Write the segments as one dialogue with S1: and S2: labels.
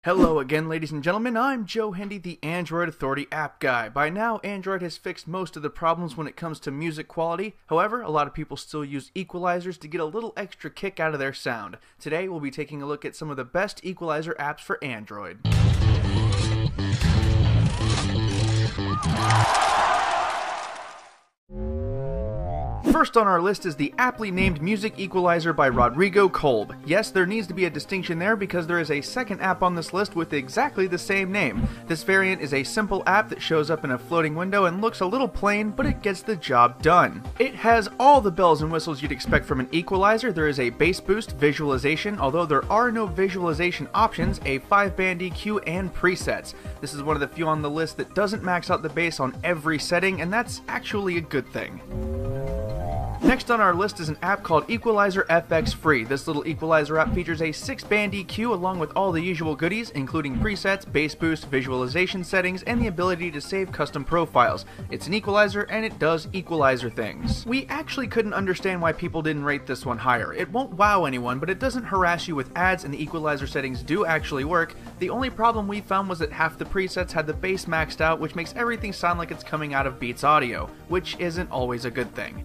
S1: Hello again, ladies and gentlemen. I'm Joe Hendy, the Android Authority app guy. By now, Android has fixed most of the problems when it comes to music quality. However, a lot of people still use equalizers to get a little extra kick out of their sound. Today, we'll be taking a look at some of the best equalizer apps for Android. First on our list is the aptly named Music Equalizer by Rodrigo Kolb. Yes, there needs to be a distinction there because there is a second app on this list with exactly the same name. This variant is a simple app that shows up in a floating window and looks a little plain, but it gets the job done. It has all the bells and whistles you'd expect from an equalizer. There is a bass boost, visualization, although there are no visualization options, a 5-band EQ, and presets. This is one of the few on the list that doesn't max out the bass on every setting, and that's actually a good thing. Next on our list is an app called Equalizer FX Free. This little equalizer app features a 6-band EQ along with all the usual goodies, including presets, bass boost, visualization settings, and the ability to save custom profiles. It's an equalizer and it does equalizer things. We actually couldn't understand why people didn't rate this one higher. It won't wow anyone, but it doesn't harass you with ads and the equalizer settings do actually work. The only problem we found was that half the presets had the bass maxed out, which makes everything sound like it's coming out of Beats Audio, which isn't always a good thing.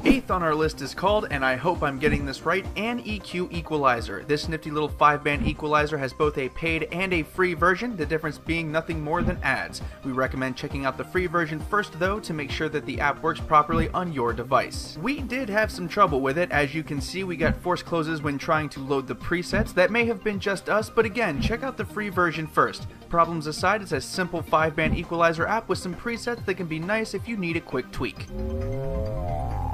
S1: Eighth on our list is called, and I hope I'm getting this right, an EQ Equalizer. This nifty little 5-band equalizer has both a paid and a free version, the difference being nothing more than ads. We recommend checking out the free version first though to make sure that the app works properly on your device. We did have some trouble with it. As you can see, we got force closes when trying to load the presets. That may have been just us, but again, check out the free version first. Problems aside, it's a simple 5-band equalizer app with some presets that can be nice if you need a quick tweak.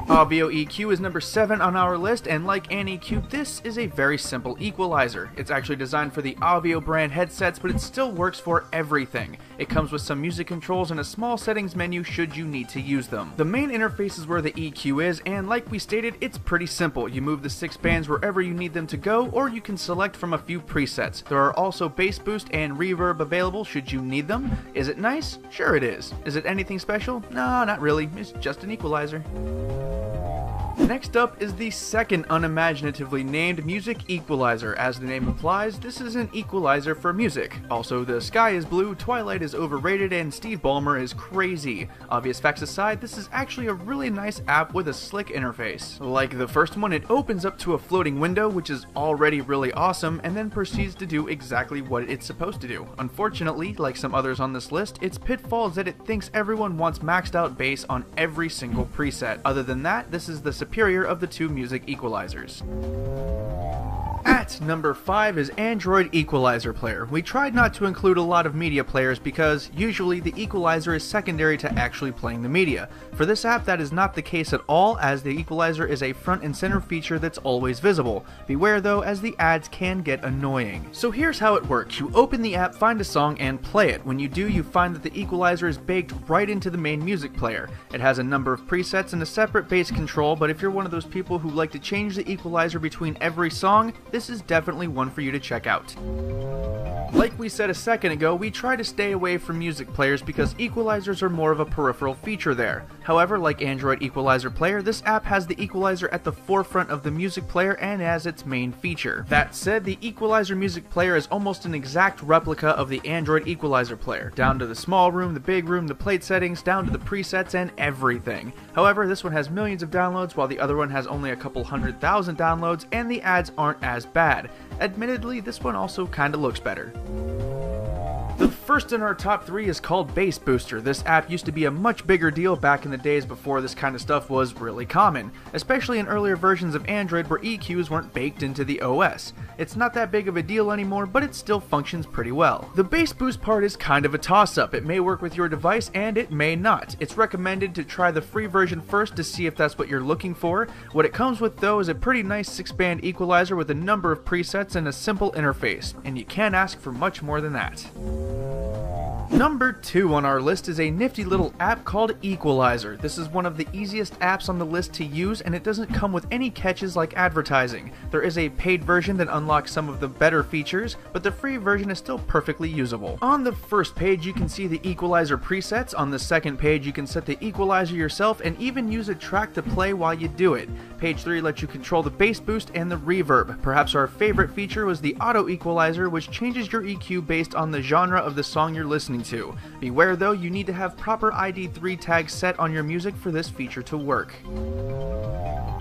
S1: Audio EQ is number 7 on our list, and like an EQ, this is a very simple equalizer. It's actually designed for the Audio brand headsets, but it still works for everything. It comes with some music controls and a small settings menu should you need to use them. The main interface is where the EQ is, and like we stated, it's pretty simple. You move the 6 bands wherever you need them to go, or you can select from a few presets. There are also bass boost and reverb available should you need them. Is it nice? Sure it is. Is it anything special? No, not really. It's just an equalizer. Next up is the second unimaginatively named Music Equalizer. As the name implies, this is an equalizer for music. Also, the sky is blue, Twilight is overrated, and Steve Ballmer is crazy. Obvious facts aside, this is actually a really nice app with a slick interface. Like the first one, it opens up to a floating window, which is already really awesome, and then proceeds to do exactly what it's supposed to do. Unfortunately, like some others on this list, its pitfall is that it thinks everyone wants maxed out bass on every single preset. Other than that, this is the superior of the two music equalizers. At number 5 is Android Equalizer Player. We tried not to include a lot of media players because usually the equalizer is secondary to actually playing the media. For this app, that is not the case at all, as the equalizer is a front and center feature that's always visible. Beware though, as the ads can get annoying. So here's how it works. You open the app, find a song, and play it. When you do, you find that the equalizer is baked right into the main music player. It has a number of presets and a separate bass control, but if you're one of those people who like to change the equalizer between every song, this is definitely one for you to check out. Like we said a second ago, we try to stay away from music players because equalizers are more of a peripheral feature there. However, like Android Equalizer Player, this app has the equalizer at the forefront of the music player and as its main feature. That said, the equalizer music player is almost an exact replica of the Android Equalizer Player, down to the small room, the big room, the plate settings, down to the presets and everything. However, this one has millions of downloads while the other one has only a couple 100,000 downloads, and the ads aren't as bad. Admittedly, this one also kinda looks better. The first in our top 3 is called Bass Booster. This app used to be a much bigger deal back in the days before this kind of stuff was really common, especially in earlier versions of Android where EQs weren't baked into the OS. It's not that big of a deal anymore, but it still functions pretty well. The bass boost part is kind of a toss-up. It may work with your device and it may not. It's recommended to try the free version first to see if that's what you're looking for. What it comes with though is a pretty nice 6-band equalizer with a number of presets and a simple interface, and you can't ask for much more than that. Number 2 on our list is a nifty little app called Equalizer. This is one of the easiest apps on the list to use, and it doesn't come with any catches like advertising. There is a paid version that unlocks some of the better features, but the free version is still perfectly usable. On the first page you can see the Equalizer presets. On the second page you can set the equalizer yourself and even use a track to play while you do it. Page 3 lets you control the bass boost and the reverb. Perhaps our favorite feature was the auto equalizer, which changes your EQ based on the genre of the song you're listening to. Beware though, you need to have proper ID3 tags set on your music for this feature to work.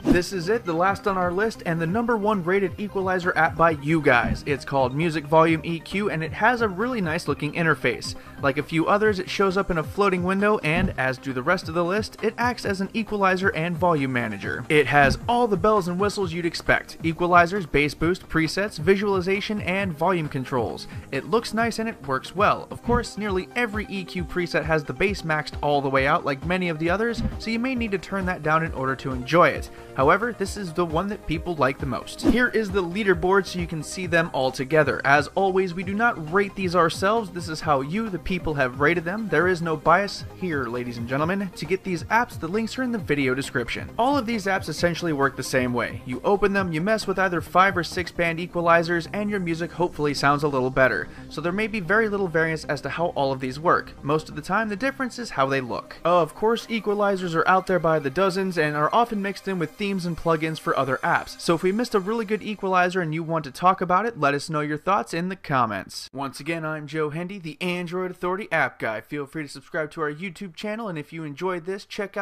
S1: This is it, the last on our list, and the number 1 rated equalizer app by you guys. It's called Music Volume EQ, and it has a really nice looking interface. Like a few others, it shows up in a floating window, and as do the rest of the list, it acts as an equalizer and volume manager. It has all the bells and whistles you'd expect: equalizers, bass boost, presets, visualization, and volume controls. It looks nice and it works well. Of course, nearly every EQ preset has the bass maxed all the way out like many of the others, so you may need to turn that down in order to enjoy it. However, this is the one that people like the most. Here is the leaderboard so you can see them all together. As always, we do not rate these ourselves. This is how you, the people, have rated them. There is no bias here, ladies and gentlemen. To get these apps, the links are in the video description. All of these apps essentially work the same way. You open them, you mess with either 5 or 6 band equalizers, and your music hopefully sounds a little better. So there may be very little variance as to how all of these work. Most of the time, the difference is how they look. Of course, equalizers are out there by the dozens and are often mixed in with themes and plugins for other apps. So if we missed a really good equalizer and you want to talk about it, let us know your thoughts in the comments. Once again, I'm Joe Hendy, the Android Authority App Guy. Feel free to subscribe to our YouTube channel, and if you enjoyed this, check out